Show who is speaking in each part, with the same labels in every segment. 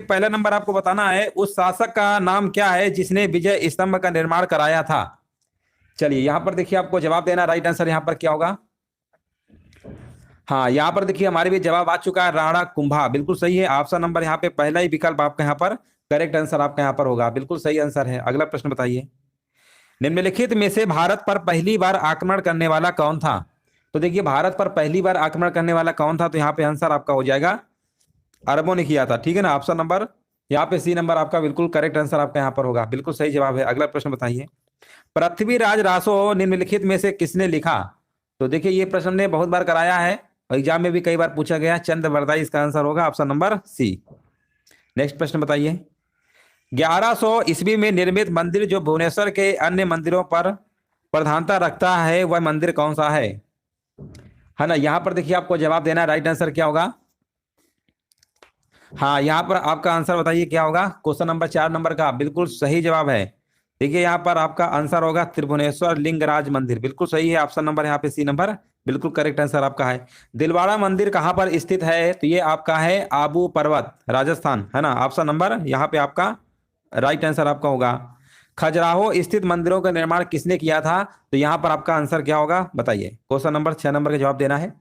Speaker 1: पहला नंबर आपको बताना है, उस शासक का नाम क्या है जिसने विजय स्तंभ का निर्माण कराया था। चलिए यहाँ पर देखिए आपको जवाब देना, राइट आंसर यहाँ पर क्या होगा। हाँ यहाँ पर देखिए हमारे भी जवाब आ चुका है, राणा कुंभा, बिल्कुल सही है। ऑप्शन नंबर यहाँ पे पहला ही विकल्प आपका यहाँ पर करेक्ट आंसर आपका यहाँ पर होगा, बिल्कुल सही आंसर है। अगला प्रश्न बताइए, निम्नलिखित में से भारत पर पहली बार आक्रमण करने वाला कौन था। तो देखिए भारत पर पहली बार आक्रमण करने वाला कौन था, तो यहाँ पे आंसर आपका हो जाएगा अरबों ने किया था, ठीक है ना। ऑप्शन नंबर यहाँ पे सी नंबर आपका बिल्कुल करेक्ट आंसर आपका यहाँ पर होगा, बिल्कुल सही जवाब है। अगला प्रश्न बताइए, पृथ्वीराज रासो निम्नलिखित में से किसने लिखा। तो देखिए ये प्रश्न ने बहुत बार कराया है और एग्जाम में भी कई बार पूछा गया, चंद्रवरदाई इसका आंसर होगा, ऑप्शन नंबर सी। नेक्स्ट प्रश्न बताइए, 1100 ईस्वी में निर्मित मंदिर जो भुवनेश्वर के अन्य मंदिरों पर प्रधानता रखता है वह मंदिर कौन सा है ना। यहां पर देखिए आपको जवाब देना है, राइट आंसर क्या होगा। हाँ यहाँ पर आपका आंसर बताइए क्या होगा, क्वेश्चन नंबर 4 नंबर का बिल्कुल सही जवाब है। देखिए यहाँ पर आपका आंसर होगा त्रिभुवनेश्वर लिंगराज मंदिर, बिल्कुल सही है। ऑप्शन नंबर यहाँ पे सी नंबर बिल्कुल करेक्ट आंसर आपका है। दिलवाड़ा मंदिर कहाँ पर स्थित है, तो ये आपका है आबू पर्वत राजस्थान, है ना। ऑप्शन नंबर यहाँ पे आपका राइट आंसर आपका होगा। खजुराहो स्थित मंदिरों का निर्माण किसने किया था, तो यहाँ पर आपका आंसर क्या होगा बताइए। क्वेश्चन नंबर 6 नंबर का जवाब देना है।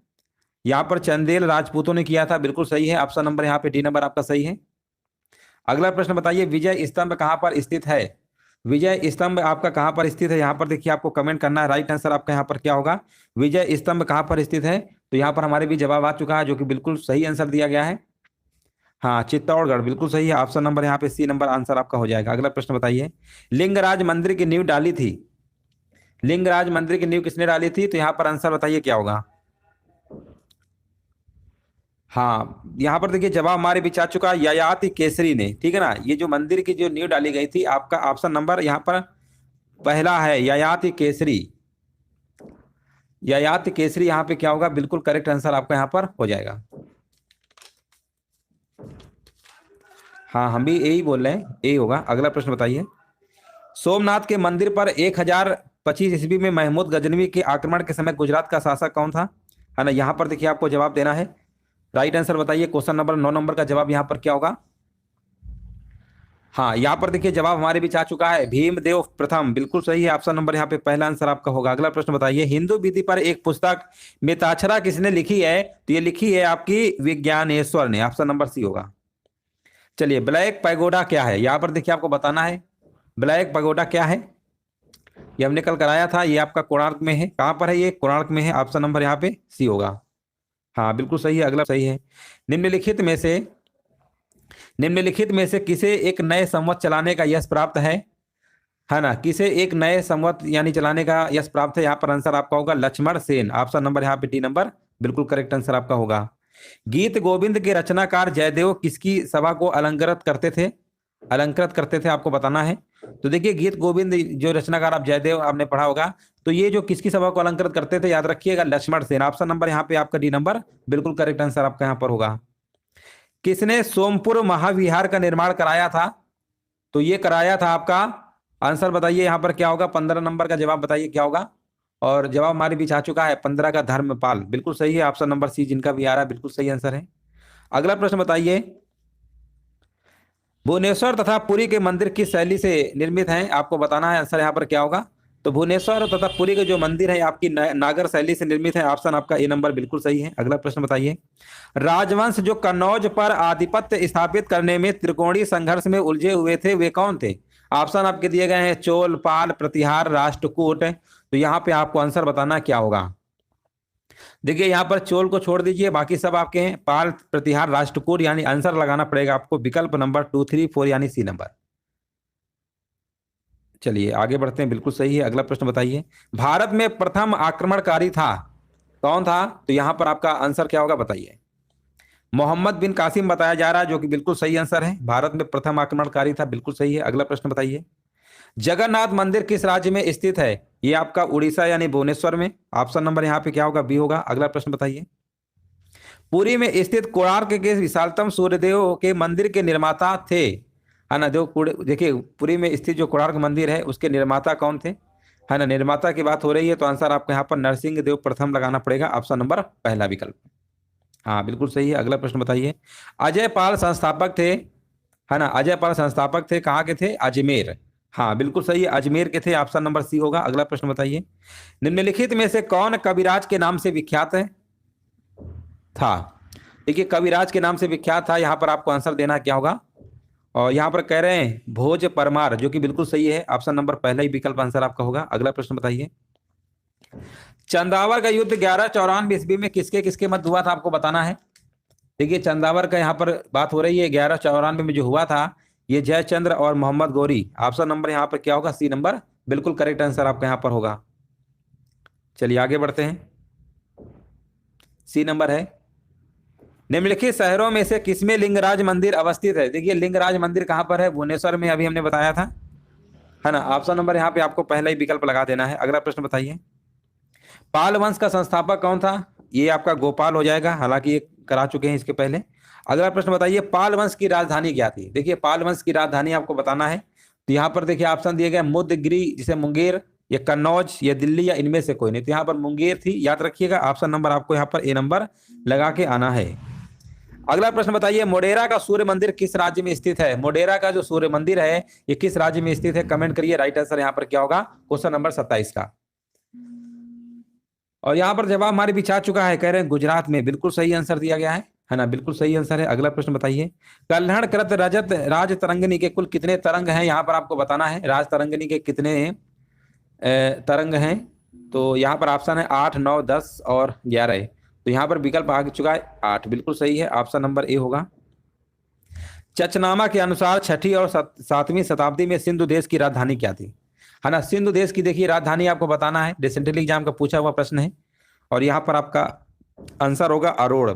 Speaker 1: यहाँ पर चंदेल राजपूतों ने किया था, बिल्कुल सही है। ऑप्शन नंबर यहाँ पे डी नंबर आपका सही है। अगला प्रश्न बताइए, विजय स्तंभ कहाँ पर स्थित है। विजय स्तंभ आपका कहाँ पर स्थित है, यहाँ पर देखिए आपको कमेंट करना है, राइट आंसर आपका यहाँ पर क्या होगा। विजय स्तंभ कहाँ पर स्थित है, तो यहाँ पर हमारे भी जवाब आ चुका है, जो कि बिल्कुल सही आंसर दिया गया है। हाँ चित्तौड़गढ़, बिल्कुल सही है। ऑप्शन नंबर यहाँ पे सी नंबर आंसर आपका हो जाएगा। अगला प्रश्न बताइए, लिंगराज मंदिर की नींव डाली थी, लिंगराज मंदिर की नींव किसने डाली थी, तो यहाँ पर आंसर बताइए क्या होगा। हाँ यहाँ पर देखिए जवाब हमारे बीच आ चुका है, ययाति केसरी ने, ठीक है ना। ये जो मंदिर की जो नींव डाली गई थी, आपका ऑप्शन नंबर यहाँ पर पहला है ययाति केसरी। ययाति केसरी यहाँ पे क्या होगा, बिल्कुल करेक्ट आंसर आपका यहाँ पर हो जाएगा। हाँ हम भी यही बोल रहे हैं, यही होगा। अगला प्रश्न बताइए, सोमनाथ के मंदिर पर 1025 ईस्वी में महमूद गजनवी के आक्रमण के समय गुजरात का शासक कौन था, है ना। यहाँ पर देखिए आपको जवाब देना है, राइट आंसर बताइए। क्वेश्चन नंबर 9 नंबर का जवाब यहाँ पर क्या होगा। हाँ यहाँ पर देखिए जवाब हमारे बीच आ चुका है, भीमदेव प्रथम, बिल्कुल सही है। ऑप्शन नंबर यहाँ पे पहला आंसर आपका होगा। अगला प्रश्न बताइए, हिंदू विधि पर एक पुस्तक मिताक्षरा किसने लिखी है, तो ये लिखी है आपकी विज्ञानेश्वर ने, ऑप्शन नंबर सी होगा। चलिए ब्लैक पैगोडा क्या है, यहाँ पर देखिए आपको बताना है ब्लैक पैगोडा क्या है। ये हमने कल कराया था, ये आपका कोणार्क में है। कहाँ पर है ये, कोणार्क में है। ऑप्शन नंबर यहाँ पे सी होगा। हाँ बिल्कुल सही है, अगला सही है। निम्नलिखित में से किसे एक नए संवत चलाने का यश प्राप्त है ना। किसे एक नए संवत यानी चलाने का यश प्राप्त है, यहाँ पर आंसर आपका होगा लक्ष्मण सेन। ऑप्शन नंबर यहाँ पे डी नंबर बिल्कुल करेक्ट आंसर आपका होगा। गीत गोविंद के रचनाकार जयदेव किसकी सभा को अलंकृत करते थे, आपको बताना है। तो देखिए गीत गोविंद जो रचनाकार आप जयदेव आपने पढ़ा होगा, तो ये जो किसकी सभा को अलंकृत करते थे, याद रखिएगा लक्ष्मण सेन। ऑप्शन नंबर यहाँ पे आपका डी नंबर बिल्कुल करेक्ट आंसर आपका यहाँ पर होगा। किसने सोमपुर महाविहार का निर्माण कराया था, तो ये कराया था आपका, आंसर बताइए यहाँ पर क्या होगा। 15 नंबर का जवाब बताइए क्या होगा, और जवाब हमारे बीच आ चुका है 15 का धर्मपाल, बिल्कुल सही है। ऑप्शन नंबर सी जिनका भी आ रहा है बिल्कुल सही आंसर है। अगला प्रश्न बताइए, भुवनेश्वर तथा पुरी के मंदिर किस शैली से निर्मित हैं, आपको बताना है, आंसर यहाँ पर क्या होगा। तो भुवनेश्वर तथा पुरी के जो मंदिर है आपकी नागर शैली से निर्मित है, ऑप्शन आपका ए नंबर बिल्कुल सही है। अगला प्रश्न बताइए, राजवंश जो कन्नौज पर आधिपत्य स्थापित करने में त्रिकोणीय संघर्ष में उलझे हुए थे वे कौन थे। ऑप्शन आपके दिए गए हैं चोल, पाल, प्रतिहार, राष्ट्रकूट। तो यहाँ पे आपको आंसर बताना क्या होगा। देखिए यहाँ पर चोल को छोड़ दीजिए, बाकी सब आपके हैं, पाल, प्रतिहार, राष्ट्रकूट, यानी आंसर लगाना पड़ेगा आपको विकल्प नंबर 2, 3, 4 यानी सी नंबर। चलिए आगे बढ़ते हैं, बिल्कुल सही है। अगला प्रश्न बताइए, भारत में प्रथम आक्रमणकारी था कौन था, तो यहाँ पर आपका आंसर क्या होगा बताइए। मोहम्मद बिन कासिम बताया जा रहा है, जो कि बिल्कुल सही आंसर है। भारत में प्रथम आक्रमणकारी था, बिल्कुल सही है। अगला प्रश्न बताइए, जगन्नाथ मंदिर किस राज्य में स्थित है, ये आपका उड़ीसा यानी भुवनेश्वर में। ऑप्शन नंबर यहाँ पे क्या होगा, बी होगा। अगला प्रश्न बताइए, पुरी में स्थित कोणार्क के विशालतम सूर्यदेव के मंदिर के निर्माता थे, है ना। देखिए पुरी में स्थित जो कोणार्क मंदिर है उसके निर्माता कौन थे, है ना। निर्माता की बात हो रही है, तो आंसर आपको यहाँ पर नरसिंह देव प्रथम लगाना पड़ेगा, ऑप्शन नंबर पहला विकल्प। हाँ बिल्कुल सही है। अगला प्रश्न बताइए, अजय पाल संस्थापक थे है ना। अजय पाल संस्थापक थे, कहाँ के थे? अजमेर। हाँ बिल्कुल सही है, अजमेर के थे, ऑप्शन नंबर सी होगा। अगला प्रश्न बताइए, निम्नलिखित में से कौन कविराज के नाम से विख्यात है था? देखिए कविराज के नाम से विख्यात था, यहाँ पर आपको आंसर देना क्या होगा? और यहाँ पर कह रहे हैं भोज परमार, जो कि बिल्कुल सही है, ऑप्शन नंबर पहला ही विकल्प आंसर आपका होगा। अगला प्रश्न बताइए, चंदावर का युद्ध 1194 ईस्वी में किसके किसके मध्य हुआ था, आपको बताना है। देखिए चंदावर का यहाँ पर बात हो रही है, 1194 में जो हुआ था, ये जयचंद्र और मोहम्मद गौरी। ऑप्शन नंबर यहाँ पर क्या होगा? सी नंबर बिल्कुल करेक्ट आंसर आपका यहाँ पर होगा। चलिए आगे बढ़ते हैं, सी नंबर है, निम्नलिखित शहरों में से किसमें लिंगराज मंदिर अवस्थित है? देखिए लिंगराज मंदिर कहाँ पर है? भुवनेश्वर में, अभी हमने बताया था, है ना। ऑप्शन नंबर यहाँ पे आपको पहला ही विकल्प लगा देना है। अगला प्रश्न बताइए, पाल वंश का संस्थापक कौन था? ये आपका गोपाल हो जाएगा, हालांकि ये करा चुके हैं इसके पहले। अगला प्रश्न बताइए, पाल वंश की राजधानी क्या थी? देखिए पाल वंश की राजधानी आपको बताना है, तो यहाँ पर देखिए ऑप्शन दिए गए, मुदगिरी, जिसे मुंगेर, या कन्नौज, या दिल्ली, या इनमें से कोई नहीं। तो यहाँ पर मुंगेर थी, याद रखिएगा। ऑप्शन नंबर आपको यहाँ पर ए नंबर लगा के आना है। अगला प्रश्न बताइए, मोढेरा का सूर्य मंदिर किस राज्य में स्थित है? मोढेरा का जो सूर्य मंदिर है ये किस राज्य में स्थित है? कमेंट करिए, राइट आंसर यहाँ पर क्या होगा? क्वेश्चन नंबर 27 का। और यहाँ पर जवाब हमारे बीच आ चुका है, कह रहे हैं गुजरात में। बिल्कुल सही आंसर दिया गया है ना, बिल्कुल सही आंसर है। अगला प्रश्न बताइए, कल्हड़ कृत रजत राज तरंगिणी के कुल कितने तरंग हैं? यहाँ पर आपको बताना है, राज तरंगिणी के कितने तरंग हैं? तो यहाँ पर ऑप्शन है 8, 9, 10 और 11। तो यहाँ पर विकल्प आ चुका है 8, बिल्कुल सही है, ऑप्शन नंबर ए होगा। चचनामा के अनुसार 6वीं और 7वीं शताब्दी में सिंधु देश की राजधानी क्या थी? है ना, सिंधु देश की देखिए राजधानी आपको बताना है, रिसेंटली एग्जाम का पूछा हुआ प्रश्न है। और यहाँ पर आपका आंसर होगा अरोड़।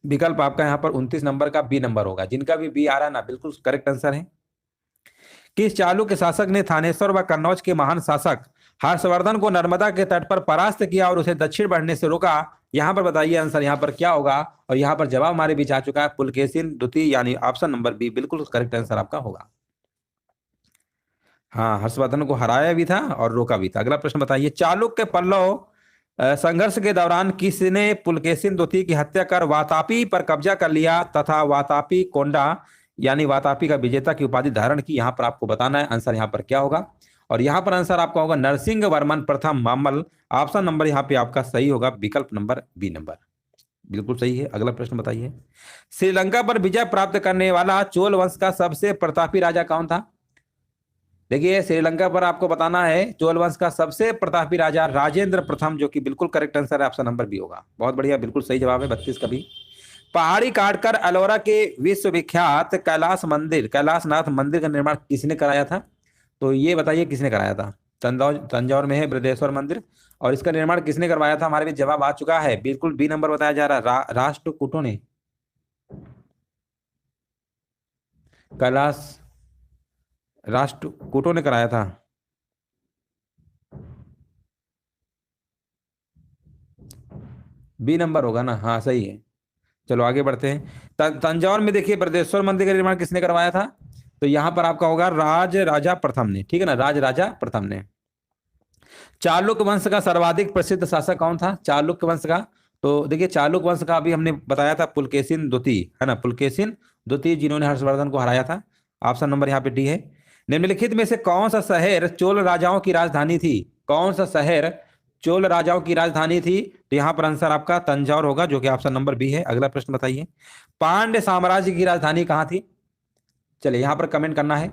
Speaker 1: विकल्प आपका यहाँ पर 29 नंबर का बी नंबर होगा। जिनका भी बी आ रहा है ना, बिल्कुल करेक्ट आंसर है। किस चालुक्य शासक ने थानेश्वर व कन्नौज के महान शासक हर्षवर्धन को नर्मदा के तट पर परास्त किया और उसे दक्षिण बढ़ने से रोका? यहाँ पर बताइए आंसर यहाँ पर क्या होगा? और यहाँ पर जवाब हमारे बीच आ चुका है, पुलकेशिन द्वितीय, यानी ऑप्शन नंबर बी बिल्कुल करेक्ट आंसर आपका होगा। हाँ, हर्षवर्धन को हराया भी था और रोका भी था। अगला प्रश्न बताइए, चालुक्य पल्लव संघर्ष के दौरान किसने पुलकेशिन द्वितीय की हत्या कर वातापी पर कब्जा कर लिया तथा वातापी कोंडा, यानी वातापी का विजेता की उपाधि धारण की? यहाँ पर आपको बताना है आंसर यहाँ पर क्या होगा। और यहाँ पर आंसर आपका होगा नरसिंह वर्मन प्रथम मामल। ऑप्शन नंबर यहाँ पे आपका सही होगा, विकल्प नंबर बी नंबर बिल्कुल सही है। अगला प्रश्न बताइए, श्रीलंका पर विजय प्राप्त करने वाला चोल वंश का सबसे प्रतापी राजा कौन था? देखिए श्रीलंका पर आपको बताना है, चोल वंश का सबसे प्रतापी राजा राजेंद्र प्रथम, जो कि बिल्कुल करेक्ट आंसर है, ऑप्शन नंबर बी होगा। बहुत बढ़िया, बिल्कुल सही जवाब है 32 का भी। पहाड़ी काटकर अलोरा के विश्वविख्यात कैलाशनाथ मंदिर का निर्माण किसने कराया था? तो ये बताइए किसने कराया था? तंजौर में है बृहदेश्वर मंदिर, और इसका निर्माण किसने करवाया था? हमारे भी जवाब आ चुका है, बिल्कुल बी नंबर बताया जा रहा है, राष्ट्रकूटों ने। कैलाश राष्ट्रकूटों ने कराया था। बी नंबर होगा ना, हाँ सही है। चलो आगे बढ़ते हैं, तंजौर में देखिए बृहदेश्वर मंदिर का निर्माण किसने करवाया था? तो यहां पर आपका होगा राज राजा प्रथम ने, ठीक है ना, राज राजा प्रथम ने। चालुक्य वंश का सर्वाधिक प्रसिद्ध शासक कौन था? चालुक्य वंश का, तो देखिए चालुक्य वंश का अभी हमने बताया था पुलकेशिन द्वितीय, है ना, पुलकेशिन द्वितीय, जिन्होंने हर्षवर्धन को हराया था। ऑप्शन नंबर यहाँ पे डी है। निम्नलिखित में से कौन सा शहर चोल राजाओं की राजधानी थी? कौन सा शहर चोल राजाओं की राजधानी थी? तो यहाँ पर आंसर आपका तंजौर होगा, जो कि ऑप्शन नंबर बी है। अगला प्रश्न बताइए, पांड्य साम्राज्य की राजधानी कहाँ थी? चलिए यहाँ पर कमेंट करना है,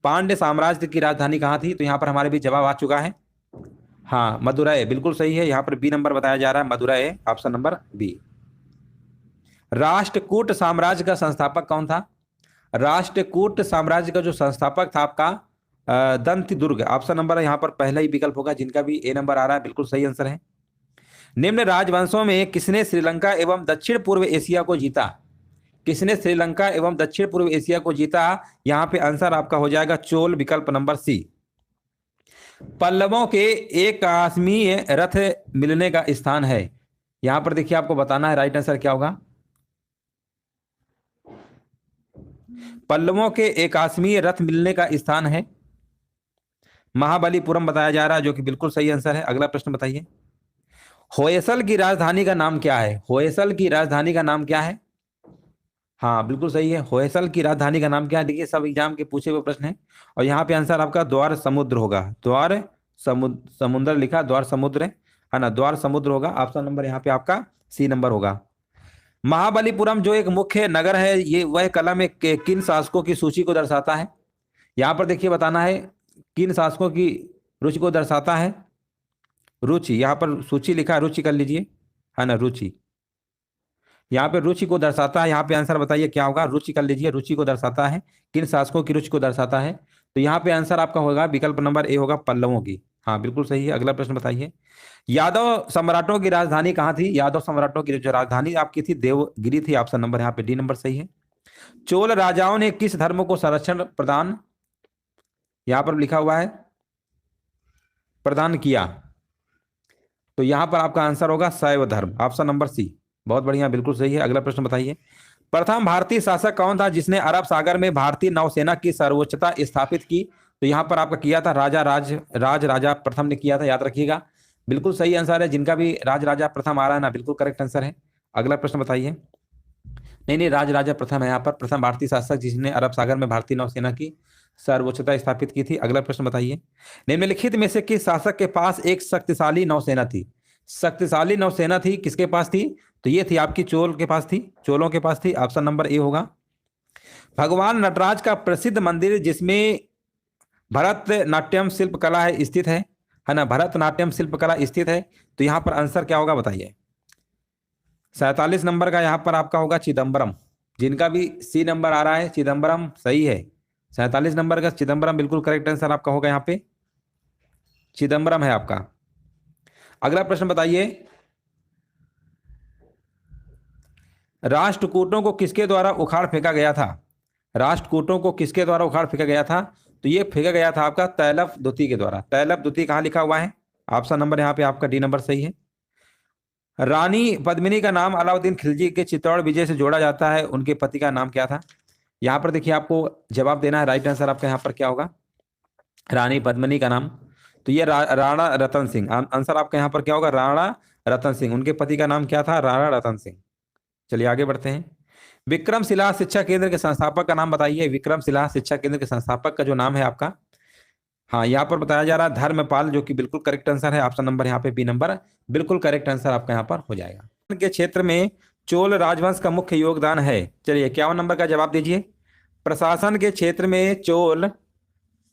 Speaker 1: पांड्य साम्राज्य की राजधानी कहाँ थी? तो यहाँ पर हमारे भी जवाब आ चुका है, हाँ मदुरै, बिल्कुल सही है। यहाँ पर बी नंबर बताया जा रहा है, Madurai, option number B. Rashtrakuta साम्राज्य का संस्थापक कौन था? राष्ट्रकूट साम्राज्य का जो संस्थापक था आपका दंत दुर्ग, ऑप्शन नंबर यहाँ पर पहला ही विकल्प होगा, जिनका भी ए नंबर आ रहा है, बिल्कुल सही आंसर है। निम्न राजवंशों में किसने श्रीलंका एवं दक्षिण पूर्व एशिया को जीता? किसने श्रीलंका एवं दक्षिण पूर्व एशिया को जीता? यहाँ पे आंसर आपका हो जाएगा चोल, विकल्प नंबर सी। पल्लवों के एक आसमीय रथ मिलने का स्थान है, यहां पर देखिए आपको बताना है राइट आंसर क्या होगा। पल्लवों के एक आसमीय रथ मिलने का स्थान है महाबलीपुरम बताया जा रहा है, जो कि बिल्कुल सही आंसर है। अगला प्रश्न बताइए, होयसल की राजधानी का नाम क्या है? होयसल की राजधानी का नाम क्या है? हाँ बिल्कुल सही है। होयसल की राजधानी का नाम क्या है? देखिए सब एग्जाम के पूछे हुए प्रश्न है। और यहाँ पे आंसर आपका द्वार समुद्र होगा। द्वार समुद्र, समुद्र लिखा, द्वार समुद्र है ना, द्वार समुद्र होगा। ऑप्शन नंबर यहाँ पे आपका सी नंबर होगा। महाबलीपुरम जो एक मुख्य नगर है, ये वह कला में किन शासकों की सूची को दर्शाता है? यहाँ पर देखिए बताना है किन शासकों की रुचि को दर्शाता है। रुचि, यहाँ पर सूची लिखा है, रुचि कर लीजिए, है ना, रुचि। यहाँ पे रुचि को दर्शाता है, यहाँ पे आंसर बताइए क्या होगा? रुचि कर लीजिए, रुचि को दर्शाता है, किन शासकों की रुचि को दर्शाता है? तो यहाँ पे आंसर आपका होगा विकल्प नंबर ए होगा, पल्लवों की। हाँ बिल्कुल सही है। अगला प्रश्न बताइए। यादव सम्राटों की राजधानी कहाँ थी? यादव सम्राटों की जो राजधानी आपकी थी देवगिरी थी। ऑप्शन नंबर यहाँ पे डी नंबर सही है। चोल राजाओं ने किस धर्म को संरक्षण प्रदान, यहाँ पर लिखा हुआ है, प्रदान किया? तो यहाँ पर आपका आंसर होगा Shaiva dharma. Option number C. बहुत बढ़िया, बिल्कुल सही है। अगला प्रश्न बताइए। प्रथम भारतीय शासक कौन था जिसने अरब सागर में भारतीय नौसेना की सर्वोच्चता स्थापित की? तो यहाँ पर आपका किया था राजा प्रथम ने किया था, याद रखिएगा। बिल्कुल सही आंसर है। जिनका भी राज राजा प्रथम आ रहा है ना, बिल्कुल करेक्ट आंसर है। अगला प्रश्न बताइए। नहीं नहीं, राज राजा प्रथम है यहाँ पर, प्रथम भारतीय शासक जिसने अरब सागर में भारतीय नौसेना की सर्वोच्चता स्थापित की थी। अगला प्रश्न बताइए। निम्नलिखित में से किस शासक के पास एक शक्तिशाली नौसेना थी? शक्तिशाली नौसेना थी, किसके पास थी? तो ये थी आपकी चोल के पास थी, चोलों के पास थी। ऑप्शन नंबर ए होगा। भगवान नटराज का प्रसिद्ध मंदिर जिसमें भरतनाट्यम शिल्पकला है स्थित है ना, भरतनाट्यम शिल्पकला स्थित है। तो यहाँ पर आंसर क्या होगा बताइए? 47 नंबर का यहाँ पर आपका होगा चिदम्बरम। जिनका भी सी नंबर आ रहा है, चिदम्बरम सही है। 47 नंबर का चिदम्बरम बिल्कुल करेक्ट आंसर आपका होगा, यहाँ पे चिदम्बरम है आपका। अगला प्रश्न बताइए। राष्ट्रकूटों को किसके द्वारा उखाड़ फेंका गया था? राष्ट्रकूटों को किसके द्वारा उखाड़ फेंका गया था? तो ये फेंका गया था आपका तैलफ द्वितीय के द्वारा। तैलफ द्वितीय कहाँ लिखा हुआ है? ऑप्शन नंबर यहाँ पे आपका डी नंबर सही है। रानी पद्मिनी का नाम अलाउद्दीन खिलजी के चित्तौड़ विजय से जोड़ा जाता है, उनके पति का नाम क्या था? यहाँ पर देखिए आपको जवाब देना है। राइट आंसर आपका यहाँ पर क्या होगा? रानी पद्मिनी का नाम, तो ये राणा रतन सिंह। आंसर आपका यहाँ पर क्या होगा? राणा रतन सिंह। उनके पति का नाम क्या था? राणा रतन सिंह। चलिए आगे बढ़ते हैं। विक्रमशिला शिक्षा केंद्र के संस्थापक का नाम बताइए। विक्रमशिला शिक्षा केंद्र के संस्थापक का जो नाम है आपका, हाँ यहाँ पर बताया जा रहा है धर्मपाल, जो कि बिल्कुल करेक्ट आंसर है। ऑप्शन नंबर यहाँ पे बी नंबर बिल्कुल करेक्ट आंसर आपका यहाँ पर हो जाएगा। के क्षेत्र में चोल राजवंश का मुख्य योगदान है। चलिए 51 नंबर का जवाब दीजिए। प्रशासन के क्षेत्र में चोल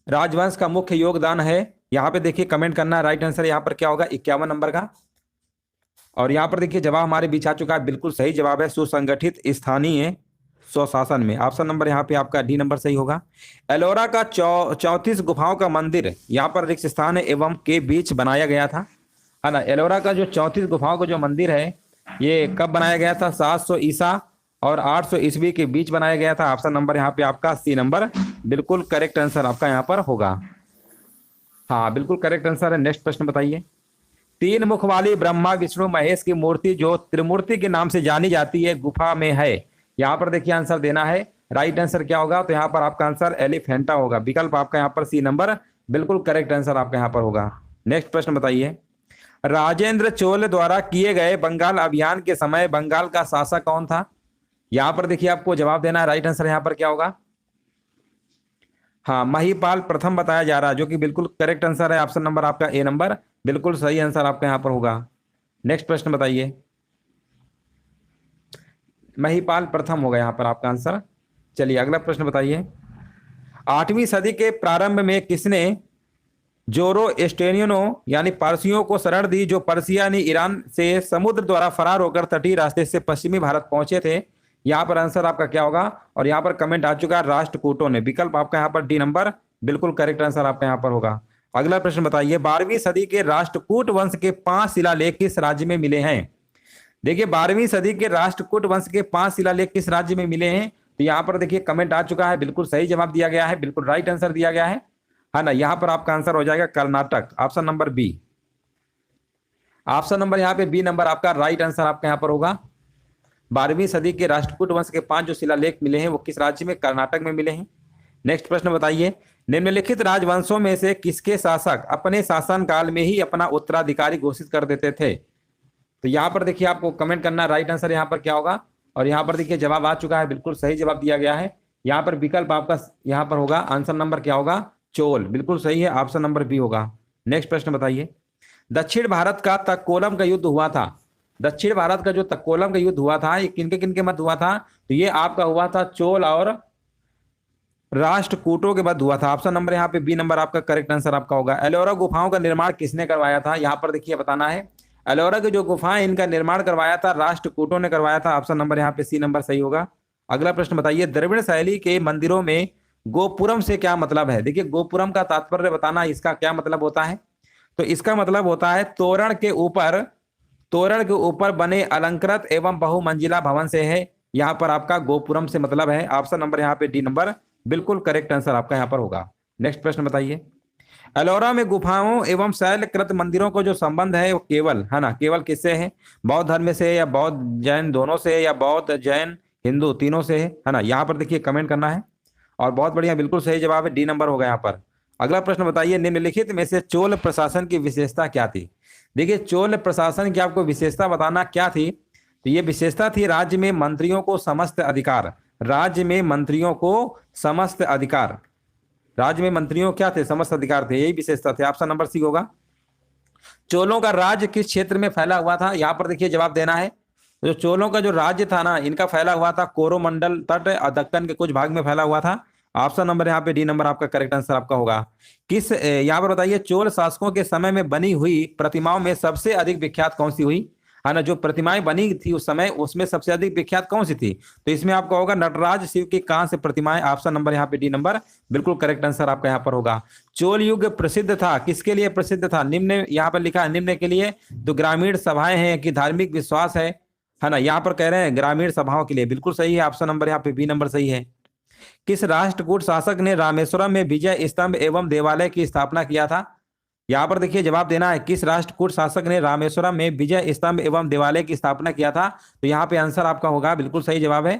Speaker 1: राजवंश का मुख्य योगदान है। यहाँ पे देखिए कमेंट करना है। राइट आंसर यहाँ पर क्या होगा? 51 नंबर का। और यहाँ पर देखिए जवाब हमारे बीच आ चुका है, बिल्कुल सही जवाब है सुसंगठित स्थानीय स्वशासन में। ऑप्शन नंबर यहाँ पे आपका डी नंबर सही होगा। एलोरा का 34 गुफाओं का मंदिर यहाँ पर रिक्त स्थान एवं के बीच बनाया गया था, है ना। एलोरा का जो 34 गुफाओं का जो मंदिर है, ये कब बनाया गया था? 700 ईसा और 800 ईस्वी के बीच बनाया गया था। ऑप्शन नंबर यहाँ पे आपका सी नंबर बिल्कुल करेक्ट आंसर आपका यहाँ पर होगा। हाँ बिल्कुल करेक्ट आंसर है। नेक्स्ट प्रश्न बताइए। तीन मुख वाली ब्रह्मा विष्णु महेश की मूर्ति जो त्रिमूर्ति के नाम से जानी जाती है गुफा में है। यहाँ पर देखिए आंसर देना है। राइट आंसर क्या होगा? तो यहाँ पर आपका आंसर एलिफेंटा होगा। विकल्प आपका यहाँ पर सी नंबर बिल्कुल करेक्ट आंसर आपका यहाँ पर होगा। नेक्स्ट प्रश्न बताइए। राजेंद्र चोल द्वारा किए गए बंगाल अभियान के समय बंगाल का शासक कौन था? यहाँ पर देखिए आपको जवाब देना है। राइट आंसर यहाँ पर क्या होगा? हाँ महिपाल प्रथम बताया जा रहा है, जो कि बिल्कुल करेक्ट आंसर है। ऑप्शन नंबर आपका ए नंबर बिल्कुल सही आंसर आपका यहाँ पर होगा। नेक्स्ट प्रश्न बताइए। महिपाल प्रथम होगा यहाँ पर आपका आंसर। चलिए अगला प्रश्न बताइए। 8वीं सदी के प्रारंभ में किसने जोरोस्ट्रेनियनों यानी पारसियों को शरण दी, जो पर्सिया यानी ईरान से समुद्र द्वारा फरार होकर तटीय रास्ते से पश्चिमी भारत पहुंचे थे? यहाँ पर आंसर आपका क्या होगा? और यहाँ पर कमेंट आ चुका है राष्ट्रकूटों ने। विकल्प आपका यहाँ पर डी नंबर बिल्कुल करेक्ट आंसर आपका यहाँ पर होगा। अगला प्रश्न बताइए। 12वीं सदी के राष्ट्रकूट वंश के 5 शिलालेख किस राज्य में मिले हैं? देखिए 12वीं सदी के राष्ट्रकूट वंश के 5 शिलालेख किस राज्य में मिले हैं? तो यहाँ पर देखिए कमेंट आ चुका है, बिल्कुल सही जवाब दिया गया है, बिल्कुल राइट आंसर दिया गया है ना। यहाँ पर आपका आंसर हो जाएगा Karnataka. Option number B. Option number यहाँ पे बी नंबर आपका राइट आंसर आपका यहाँ पर होगा। 12वीं सदी के राष्ट्रकूट वंश के 5 जो शिलालेख मिले हैं वो किस राज्य में? कर्नाटक में मिले हैं। नेक्स्ट प्रश्न बताइए। निम्नलिखित राजवंशों में से किसके शासक अपने शासन काल में ही अपना उत्तराधिकारी घोषित कर देते थे? तो यहाँ पर देखिए आपको कमेंट करना, राइट आंसर यहाँ पर क्या होगा? और यहाँ पर देखिए जवाब आ चुका है, बिल्कुल सही जवाब दिया गया है। यहाँ पर विकल्प आपका यहाँ पर होगा, आंसर नंबर क्या होगा, चोल, बिल्कुल सही है, ऑप्शन नंबर बी होगा। नेक्स्ट प्रश्न बताइए। दक्षिण भारत का तक्कोलम का युद्ध हुआ था। दक्षिण भारत का जो तक्कोलम का युद्ध हुआ था, ये किनके किनके मध्य हुआ था, तो ये आपका हुआ था चोल और राष्ट्रकूटों के मध्य हुआ था। ऑप्शन नंबर यहाँ पे बी नंबर आपका करेक्ट आंसर आपका होगा। एलोरा गुफाओं का निर्माण किसने करवाया था, यहाँ पर देखिए बताना है। एलोरा की जो गुफाएं, इनका निर्माण करवाया था राष्ट्रकूटों ने करवाया था। ऑप्शन नंबर यहाँ पे सी नंबर सही होगा। अगला प्रश्न बताइए। द्रविड़ शैली के मंदिरों में गोपुरम से क्या मतलब है। देखिए गोपुरम का तात्पर्य बताना, इसका क्या मतलब होता है, तो इसका मतलब होता है तोरण के ऊपर बने अलंकृत एवं बहुमंजिला भवन से है। यहाँ पर आपका गोपुरम से मतलब है। ऑप्शन नंबर यहाँ पे डी नंबर बिल्कुल करेक्ट आंसर आपका यहाँ पर होगा। नेक्स्ट प्रश्न बताइए। एलोरा में गुफाओं एवं शैलकृत मंदिरों को जो संबंध है वो केवल है ना, केवल किससे है, बौद्ध धर्म से है या बौद्ध जैन दोनों से है या बौद्ध जैन हिंदू तीनों से है ना। यहाँ पर देखिए कमेंट करना है। और बहुत बढ़िया, बिल्कुल सही जवाब है, डी नंबर होगा यहाँ पर। अगला प्रश्न बताइए। निम्नलिखित में से चोल प्रशासन की विशेषता क्या थी। देखिए चोल प्रशासन की आपको विशेषता बताना क्या थी, तो ये विशेषता थी राज्य में मंत्रियों को समस्त अधिकार। राज्य में मंत्रियों को समस्त अधिकार, राज्य में मंत्रियों क्या थे, समस्त अधिकार थे, यही विशेषता थे। ऑप्शन नंबर सी होगा। चोलों का राज्य किस क्षेत्र में फैला हुआ था, यहाँ पर देखिए जवाब देना है। जो चोलों का जो राज्य था ना, इनका फैला हुआ था कोरोमंडल तट और दक्कन के कुछ भाग में फैला हुआ था। ऑप्शन नंबर यहाँ पे डी नंबर आपका करेक्ट आंसर आपका होगा। किस यहाँ पर बताइए, चोल शासकों के समय में बनी हुई प्रतिमाओं में सबसे अधिक विख्यात कौन सी हुई, है ना, जो प्रतिमाएं बनी थी उस समय, उसमें सबसे अधिक विख्यात कौन सी थी, तो इसमें आपका होगा नटराज शिव की कहां से प्रतिमाएं। ऑप्शन नंबर यहाँ पे डी नंबर बिल्कुल करेक्ट आंसर आपका यहाँ पर होगा। चोल युग प्रसिद्ध था, किसके लिए प्रसिद्ध था, निम्न यहाँ पर लिखा है निम्न के लिए, तो ग्रामीण सभाएं हैं कि धार्मिक विश्वास है ना, यहाँ पर कह रहे हैं ग्रामीण सभाओं के लिए, बिल्कुल सही है। ऑप्शन नंबर यहाँ पे बी नंबर सही है। किस राष्ट्रकूट शासक ने रामेश्वरम में विजय स्तंभ एवं देवालय की स्थापना किया था, यहाँ पर देखिए जवाब देना है। किस राष्ट्रकूट शासक ने रामेश्वरम में विजय स्तंभ एवं देवालय की स्थापना किया था, तो यहाँ पे आंसर आपका होगा, बिल्कुल सही जवाब है,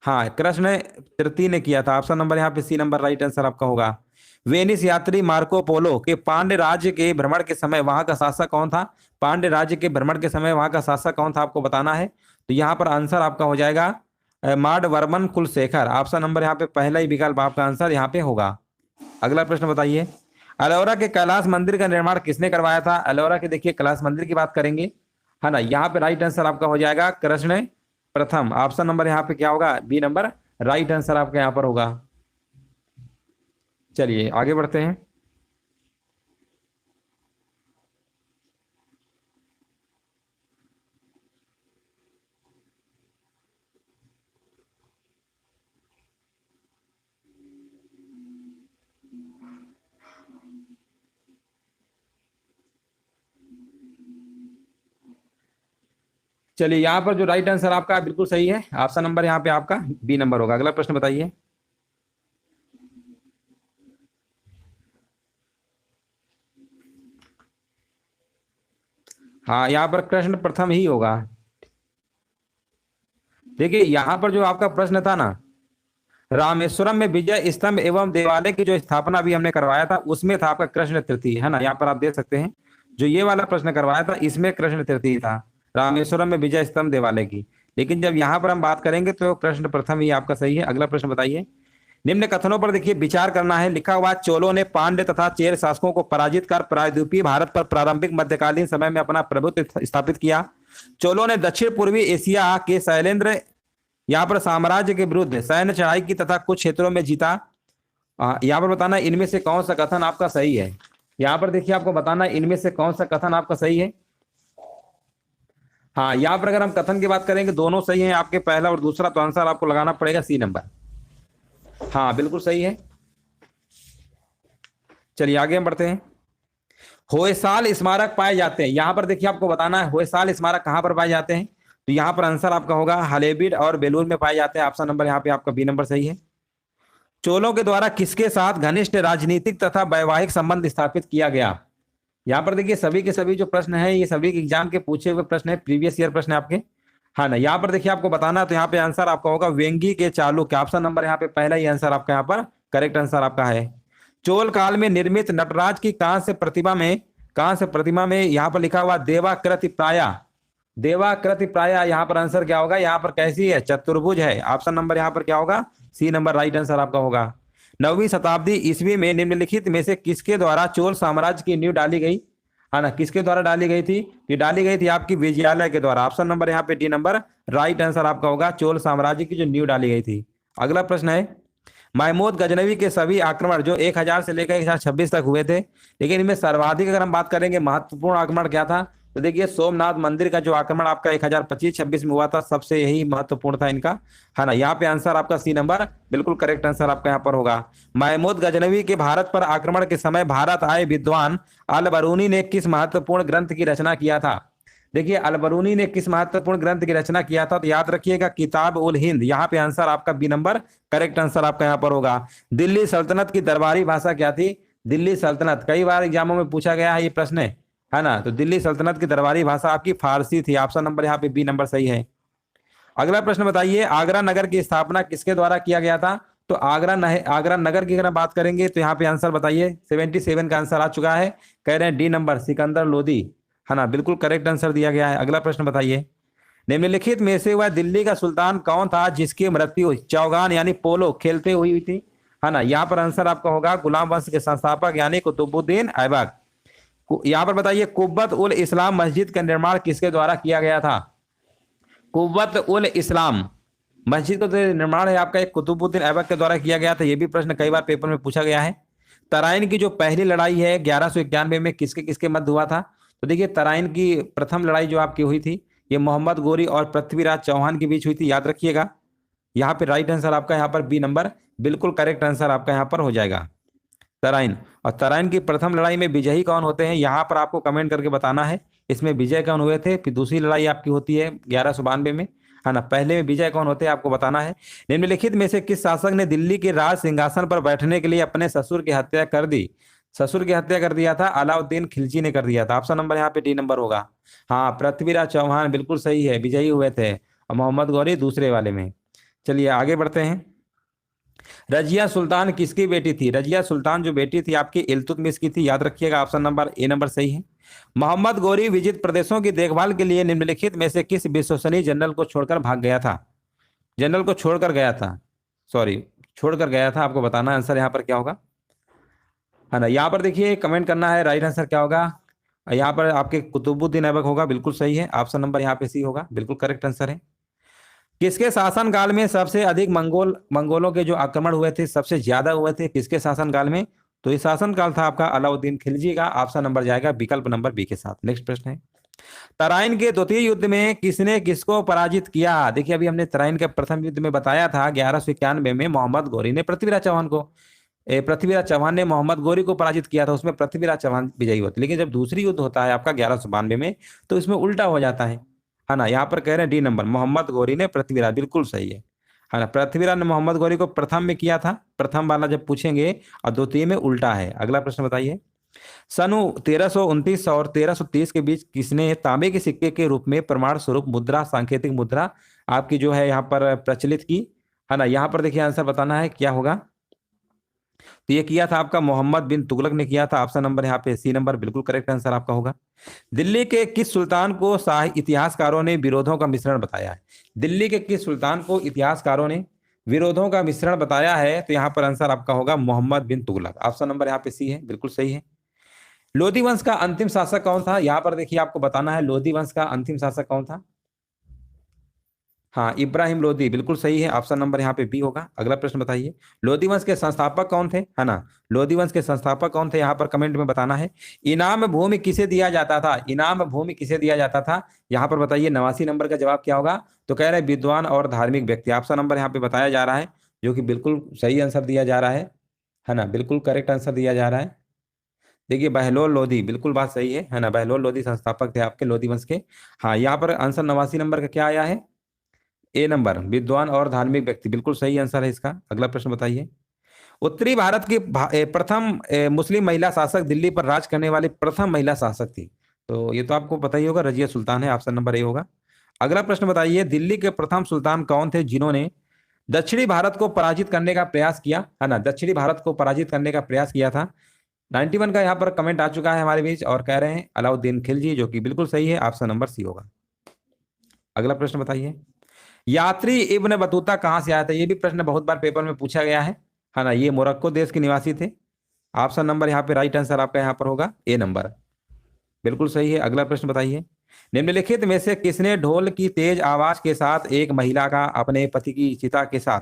Speaker 1: हाँ, कृष्ण तृतीय ने किया था। ऑप्शन नंबर यहाँ पे सी नंबर राइट आंसर आपका होगा। वेनिस यात्री मार्को पोलो के पांड्य राज्य के भ्रमण के समय वहां का शासक कौन था, पांड्य राज्य के भ्रमण के समय वहां का शासक कौन था, आपको बताना है। तो यहाँ पर आंसर आपका हो जाएगा माडवर्मन कुलशेखर। ऑप्शन नंबर यहाँ पे पहला ही विकल्प आपका आंसर यहाँ पे होगा। अगला प्रश्न बताइए। एलोरा के कैलाश मंदिर का निर्माण किसने करवाया था। एलोरा के देखिए कैलाश मंदिर की बात करेंगे, है ना, यहाँ पे राइट आंसर आपका हो जाएगा कृष्ण प्रथम। ऑप्शन नंबर यहाँ पे क्या होगा, बी नंबर राइट आंसर आपका यहाँ पर होगा। चलिए आगे बढ़ते हैं। चलिए यहाँ पर जो राइट आंसर आपका बिल्कुल सही है, ऑप्शन नंबर यहाँ पे आपका बी नंबर होगा। अगला प्रश्न बताइए। हाँ, यहाँ पर कृष्ण प्रथम ही होगा। देखिए यहाँ पर जो आपका प्रश्न था ना, रामेश्वरम में विजय स्तंभ एवं देवालय की जो स्थापना भी हमने करवाया था, उसमें था आपका कृष्ण तृतीय, है ना, यहाँ पर आप देख सकते हैं जो ये वाला प्रश्न करवाया था इसमें कृष्ण तृतीय था, रामेश्वरम में विजय स्तंभ देवालय की। लेकिन जब यहाँ पर हम बात करेंगे तो कृष्ण प्रथम ही आपका सही है। अगला प्रश्न बताइए। निम्न कथनों पर देखिए विचार करना है। लिखा हुआ, चोलों ने पांड्य तथा चेर शासकों को पराजित कर प्रायद्वीपीय भारत पर प्रारंभिक मध्यकालीन समय में अपना प्रभुत्व स्थापित किया। चोलों ने दक्षिण पूर्वी एशिया के शैलेंद्र यहाँ पर साम्राज्य के विरुद्ध सैन्य चढ़ाई की तथा कुछ क्षेत्रों में जीता। यहाँ पर बताना इनमें से कौन सा कथन आपका सही है। यहाँ पर देखिए आपको बताना इनमें से कौन सा कथन आपका सही है। हाँ, यहाँ पर अगर हम कथन की बात करेंगे दोनों सही हैं आपके, पहला और दूसरा, तो आंसर आपको लगाना पड़ेगा सी नंबर। हाँ बिल्कुल सही है। चलिए आगे हम बढ़ते हैं। होयसाल स्मारक पाए जाते हैं, यहाँ पर देखिए आपको बताना है होयसाल स्मारक कहाँ पर पाए जाते हैं, तो यहाँ पर आंसर आपका होगा हलेबीड और बेलूर में पाए जाते हैं। ऑप्शन नंबर यहाँ पे आपका बी नंबर सही है। चोलों के द्वारा किसके साथ घनिष्ठ राजनीतिक तथा वैवाहिक संबंध स्थापित किया गया। यहाँ पर देखिए सभी के सभी जो प्रश्न है ये सभी एग्जाम के पूछे हुए प्रश्न है, प्रीवियस ईयर प्रश्न है आपके, हाँ ना। यहाँ पर देखिए आपको बताना, तो यहाँ पे आंसर आपका होगा वेंगी के चालुक्य। ऑप्शन नंबर यहाँ पे पहला ही आंसर आपका यहाँ पर करेक्ट आंसर आपका है। चोल काल में निर्मित नटराज की कहां से प्रतिमा में यहाँ पर लिखा हुआ देवाकृति प्राया, देवाकृति प्राय, यहाँ पर आंसर क्या होगा, यहाँ पर कैसी है, चतुर्भुज है। ऑप्शन नंबर यहाँ पर क्या होगा, सी नंबर राइट आंसर आपका होगा। 9वीं शताब्दी ईस्वी में निम्नलिखित में से किसके द्वारा चोल साम्राज्य की नींव डाली गई, है ना, किसके द्वारा डाली गई थी, ये डाली गई थी आपकी विजयालय के द्वारा। ऑप्शन नंबर यहाँ पे डी नंबर राइट आंसर आपका होगा, चोल साम्राज्य की जो नींव डाली गई थी। अगला प्रश्न है, महमूद गजनवी के सभी आक्रमण जो 1000 से लेकर 1026 तक हुए थे, लेकिन इनमें सर्वाधिक अगर हम बात करेंगे महत्वपूर्ण आक्रमण क्या था, तो देखिए सोमनाथ मंदिर का जो आक्रमण आपका 1025-26 में हुआ था, सबसे यही महत्वपूर्ण था इनका, है ना। यहाँ पे आंसर आपका सी नंबर बिल्कुल करेक्ट आंसर आपका यहाँ पर होगा। महमूद गजनवी के भारत पर आक्रमण के समय भारत आए विद्वान अल बरूनी ने किस महत्वपूर्ण ग्रंथ की रचना किया था। देखिए अल बरूनी ने किस महत्वपूर्ण ग्रंथ की रचना किया था, तो याद रखिएगा किताब उल हिंद। यहाँ पे आंसर आपका बी नंबर करेक्ट आंसर आपका यहाँ पर होगा। दिल्ली सल्तनत की दरबारी भाषा क्या थी, दिल्ली सल्तनत, कई बार एग्जामों में पूछा गया है ये प्रश्न, है ना। तो दिल्ली सल्तनत की दरबारी भाषा आपकी फारसी थी। ऑप्शन नंबर यहाँ पे बी नंबर सही है। अगला प्रश्न बताइए, आगरा नगर की स्थापना किसके द्वारा किया गया था। तो आगरा नगर की अगर हम बात करेंगे तो यहाँ पे आंसर बताइए, 77 का आंसर आ चुका है, कह रहे हैं डी नंबर सिकंदर लोदी, है ना, बिल्कुल करेक्ट आंसर दिया गया है। अगला प्रश्न बताइए, निम्नलिखित में से वह दिल्ली का सुल्तान कौन था जिसकी मृत्यु चौगान यानी पोलो खेलते हुई थी, है ना। यहाँ पर आंसर आपका होगा गुलाम वंश के संस्थापक यानी कुतुबुद्दीन ऐबक। यहाँ पर बताइए, कुब्बत उल इस्लाम मस्जिद का निर्माण किसके द्वारा किया गया था। कुव्वत उल इस्लाम मस्जिद का जो निर्माण है आपका एक कुतुबुद्दीन ऐबक के द्वारा किया गया था। यह भी प्रश्न कई बार पेपर में पूछा गया है। तराइन की जो पहली लड़ाई है 1191 में किसके किसके मध्य हुआ था। तो देखिए तराइन की प्रथम लड़ाई जो आपकी हुई थी ये मोहम्मद गोरी और पृथ्वीराज चौहान के बीच हुई थी, याद रखिएगा। यहाँ पे राइट आंसर आपका यहाँ पर बी नंबर बिल्कुल करेक्ट आंसर आपका यहाँ पर हो जाएगा, तराइन। और तराइन की प्रथम लड़ाई में विजयी कौन होते हैं, यहाँ पर आपको कमेंट करके बताना है, इसमें विजय कौन हुए थे। फिर दूसरी लड़ाई आपकी होती है 1192 में, है ना, पहले में विजय कौन होते हैं आपको बताना है। निम्नलिखित में से किस शासक ने दिल्ली के राज सिंहासन पर बैठने के लिए अपने ससुर की हत्या कर दी। ससुर की हत्या कर दिया था अलाउद्दीन खिलजी ने कर दिया था। ऑप्शन नंबर यहाँ पे डी नंबर होगा। हाँ, पृथ्वीराज चौहान बिल्कुल सही है, विजयी हुए थे, और मोहम्मद गौरी दूसरे वाले में। चलिए आगे बढ़ते हैं। रजिया सुल्तान किसकी बेटी थी। रजिया सुल्तान जो बेटी थी आपकी इल्तुतमिश की थी, याद रखिएगा। ऑप्शन नंबर ए नंबर सही है। मोहम्मद गौरी विजित प्रदेशों की देखभाल के लिए निम्नलिखित में से किस विश्वसनीय जनरल को छोड़कर भाग गया था। जनरल को छोड़कर गया था, सॉरी छोड़कर गया था, आपको बताना आंसर यहाँ पर क्या होगा, है ना। यहाँ पर देखिए कमेंट करना है राइट आंसर क्या होगा। यहाँ पर आपके कुतुबुद्दीन ऐबक होगा, बिल्कुल सही है। ऑप्शन नंबर यहाँ पे सी होगा, बिल्कुल करेक्ट आंसर है। किसके शासनकाल में सबसे अधिक मंगोलों के जो आक्रमण हुए थे सबसे ज्यादा हुए थे, किसके शासनकाल में। तो ये शासनकाल था आपका अलाउद्दीन खिलजी का। ऑप्शन नंबर जाएगा विकल्प नंबर बी के साथ। नेक्स्ट प्रश्न है, तराइन के द्वितीय युद्ध में किसने किसको पराजित किया। देखिए अभी हमने तराइन के प्रथम युद्ध में बताया था 1191 में मोहम्मद गौरी ने पृथ्वीराज चौहान को, पृथ्वीराज चौहान ने मोहम्मद गौरी को पराजित किया था, उसमें पृथ्वीराज चौहान विजयी होते। लेकिन जब दूसरी युद्ध होता है आपका 1192 में, तो इसमें उल्टा हो जाता है ना। यहाँ पर कह रहे हैं डी नंबर मोहम्मद गौरी ने पृथ्वीराज, बिल्कुल सही है ना। पृथ्वीराज ने मोहम्मद गौरी को प्रथम में किया था, प्रथम वाला जब पूछेंगे, और द्वितीय में उल्टा है। अगला प्रश्न बताइए, सन 1329 और 1330 के बीच किसने तांबे के सिक्के के रूप में प्रमाण स्वरूप मुद्रा, सांकेतिक मुद्रा आपकी जो है यहाँ पर प्रचलित की, है ना। यहाँ पर देखिए आंसर बताना है क्या होगा। तो ये किया था आपका मोहम्मद बिन तुगलक ने किया था। ऑप्शन नंबर यहाँ पे सी नंबर बिल्कुल करेक्ट आंसर आपका होगा। दिल्ली के किस सुल्तान को इतिहासकारों ने विरोधों का मिश्रण बताया है। दिल्ली के किस सुल्तान को इतिहासकारों ने विरोधों का मिश्रण बताया है, तो यहाँ पर आंसर आपका होगा मोहम्मद बिन तुगलक। ऑप्शन नंबर यहाँ पे सी है, बिल्कुल सही है। लोधी वंश का अंतिम शासक कौन था, यहाँ पर देखिए आपको बताना है लोधी वंश का अंतिम शासक कौन था। हाँ, इब्राहिम लोधी, बिल्कुल सही है। ऑप्शन नंबर यहाँ पे बी होगा। अगला प्रश्न बताइए, लोधी वंश के संस्थापक कौन थे, है ना। लोधी वंश के संस्थापक कौन थे, यहाँ पर कमेंट में बताना है। इनाम भूमि किसे दिया जाता था, इनाम भूमि किसे दिया जाता था, यहाँ पर बताइए। 89 नंबर का जवाब क्या होगा, तो कह रहे हैं विद्वान और धार्मिक व्यक्ति। ऑप्शन नंबर यहाँ पे बताया जा रहा है, जो कि बिल्कुल सही आंसर दिया जा रहा है ना, बिल्कुल करेक्ट आंसर दिया जा रहा है। देखिए बहलोल लोधी, बिल्कुल बात सही है ना। बहलोल लोधी संस्थापक थे आपके लोधी वंश के। हाँ, यहाँ पर आंसर 89 नंबर का क्या आया है, ए नंबर विद्वान और धार्मिक व्यक्ति, बिल्कुल सही आंसर है इसका। अगला प्रश्न बताइए, उत्तरी भारत की प्रथम मुस्लिम महिला शासक, दिल्ली पर राज करने वाली प्रथम महिला शासक थी। तो ये तो आपको पता ही होगा, रजिया सुल्तान है। ऑप्शन नंबर ए होगा। अगला प्रश्न बताइए, दिल्ली के प्रथम सुल्तान कौन थे जिन्होंने दक्षिणी भारत को पराजित करने का प्रयास किया, है ना। दक्षिणी भारत को पराजित करने का प्रयास किया था। 91 का यहाँ पर कमेंट आ चुका है हमारे बीच, और कह रहे हैं अलाउद्दीन खिलजी, जो कि बिल्कुल सही है। ऑप्शन नंबर सी होगा। अगला प्रश्न बताइए, यात्री इब्न बतूता कहाँ से आया था? ये भी प्रश्न बहुत बार पेपर में पूछा गया है ना। ये मोरक्को देश के निवासी थे। ऑप्शन नंबर यहाँ पे राइट आंसर आपका यहाँ पर होगा ए नंबर, बिल्कुल सही है। अगला प्रश्न बताइए, निम्नलिखित में से किसने ढोल की तेज आवाज के साथ एक महिला का अपने पति की चिता के साथ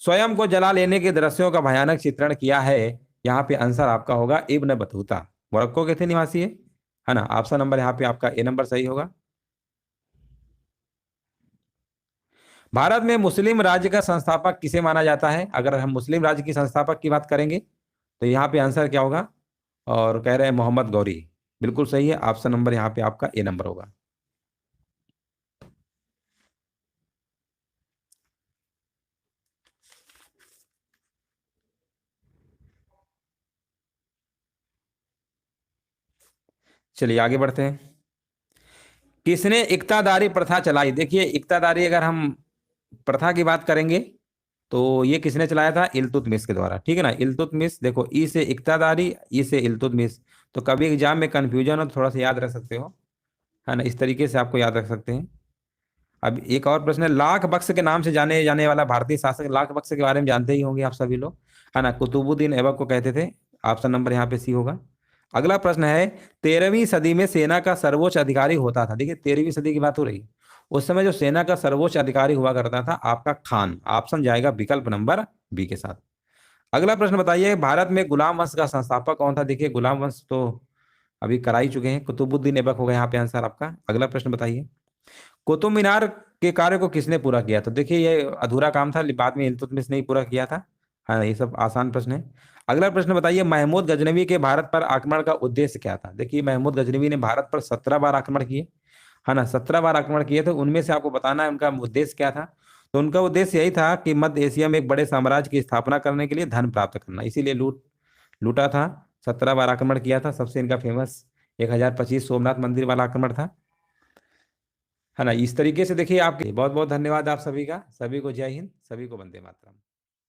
Speaker 1: स्वयं को जला लेने के दृश्यों का भयानक चित्रण किया है? यहाँ पे आंसर आपका होगा इब्न बतूता, मोरक्को के थे निवासी है ना। ऑप्शन नंबर यहाँ पे आपका ए नंबर सही होगा। भारत में मुस्लिम राज्य का संस्थापक किसे माना जाता है? अगर हम मुस्लिम राज्य की संस्थापक की बात करेंगे तो यहाँ पे आंसर क्या होगा? और कह रहे हैं मोहम्मद गौरी, बिल्कुल सही है। ऑप्शन नंबर यहाँ पे आपका ए नंबर होगा। चलिए आगे बढ़ते हैं। किसने इक्तादारी प्रथा चलाई? देखिए इक्तादारी अगर हम प्रथा की बात करेंगे तो ये किसने चलाया था? इल्तुतमिश के द्वारा, ठीक है ना। इल्तुतमिश, देखो ई से इक्तादारी, ई से इल्तुतमिश। तो कभी एग्जाम में कंफ्यूजन हो तो थोड़ा सा याद रख सकते हो, है ना। इस तरीके से आपको याद रख सकते हैं। अब एक और प्रश्न है, लाख बख्श के नाम से जाने जाने वाला भारतीय शासक, लाख बख्श के बारे में जानते ही होंगे आप सभी लोग, है ना। कुतुबुद्दीन ऐबक को कहते थे। ऑप्शन नंबर यहाँ पे सी होगा। अगला प्रश्न है, 13वीं सदी में सेना का सर्वोच्च अधिकारी होता था? देखिए 13वीं सदी की बात हो रही, उस समय जो सेना का सर्वोच्च अधिकारी हुआ करता था आपका खान। ऑप्शन जाएगा विकल्प नंबर बी के साथ। अगला प्रश्न बताइए, भारत में गुलाम वंश का संस्थापक कौन था? देखिए गुलाम वंश तो अभी करा ही चुके हैं, कुतुबुद्दीन ऐबक होगा यहाँ पे आंसर आपका। अगला प्रश्न बताइए, कुतुब मीनार के कार्य को किसने पूरा किया? तो देखिए ये अधूरा काम था, बाद में इल्तुतमिश ने ही पूरा किया था। हाँ ये सब आसान प्रश्न है। अगला प्रश्न बताइए, महमूद गजनवी के भारत पर आक्रमण का उद्देश्य क्या था? देखिए महमूद गजनवी ने भारत पर 17 बार आक्रमण किए, है ना। 17 बार आक्रमण किए थे, उनमें से आपको बताना है उनका उद्देश्य क्या था। तो उनका उद्देश्य यही था कि मध्य एशिया में एक बड़े साम्राज्य की स्थापना करने के लिए धन प्राप्त करना, इसीलिए लूटा था। 17 बार आक्रमण किया था। सबसे इनका फेमस 1025 सोमनाथ मंदिर वाला आक्रमण था, है ना। इस तरीके से देखिए आपके बहुत बहुत धन्यवाद आप सभी का। सभी को जय हिंद, सभी को वंदे मातरम।